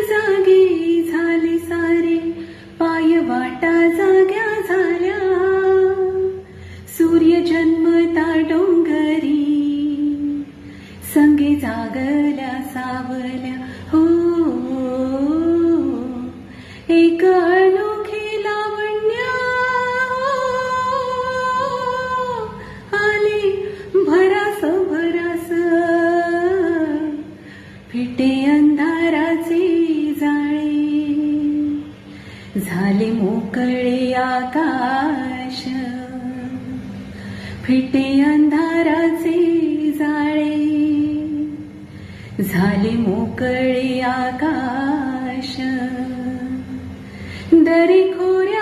जागे झाले सारे, पाय वाटा जाग्या झाल्या, सूर्य जन्मता डोंगरी, संगे जागल्या सावल्या हो. एक अनोखी लावण्य आले भरास भरास, फिटे अंधाराचे जाळे, झाले मोकळे आकाश, फिटे अंधाराचे जाळे, झाले मोकळे आकाश. दरी खोऱ्या